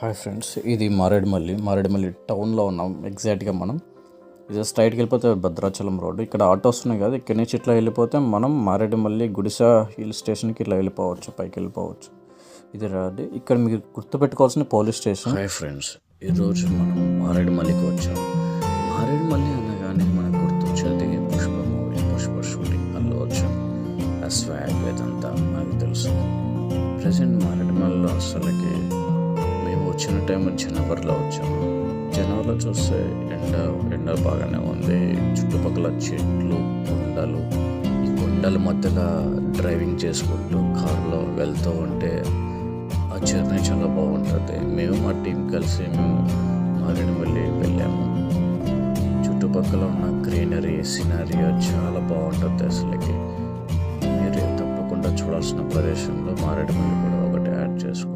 Hi friends, ఇది మారేడుమల్లి టౌన్లో ఉన్నాం. ఎగ్జాక్ట్గా మనం ఇది స్ట్రైట్కి వెళ్ళిపోతే భద్రాచలం రోడ్డు. ఇక్కడ ఆటోస్ ఉన్నాయి కదా, ఇక్కడి నుంచి ఇట్లా వెళ్ళిపోతే మనం మారేడుమల్లి గుడిస హిల్ స్టేషన్కి ఇట్లా వెళ్ళిపోవచ్చు, పైకి వెళ్ళిపోవచ్చు. ఇది రాదు. ఇక్కడ మీరు గుర్తుపెట్టుకోవాల్సిన పోలీస్ స్టేషన్. హాయ్ ఫ్రెండ్స్, ఈరోజు మనం మారేడుమల్లికి వచ్చాం. మారేడుమల్లి అనగానే మనకు గుర్తొచ్చేది పుష్ప షూటింగ్ వల్ల వచ్చాం. ఆ స్వాగ్ ఇదంతా నాకు తెలుసు. ప్రజెంట్ మారేడుమల్లిలో అసలుకి మేము వచ్చిన టైం జనవరిలో వచ్చాము. జనవరిలో చూస్తే ఎండ బాగానే ఉంది. చుట్టుపక్కల చెట్లు, కొండలు. ఈ కొండల మధ్యలో డ్రైవింగ్ చేసుకుంటూ కారులో వెళ్తూ ఉంటే ఆ జర్నీ చాలా బాగుంటుంది. మేము మా టీం కలిసి మేము మారేడుమల్లి వెళ్ళాము. చుట్టుపక్కల ఉన్న గ్రీనరీ సినారియో చాలా బాగుంటుంది. అసలుకి మీరు తప్పకుండా చూడాల్సిన ప్రదేశంలో మారేడుమల్లి కూడా ఒకటి యాడ్ చేసుకోండి.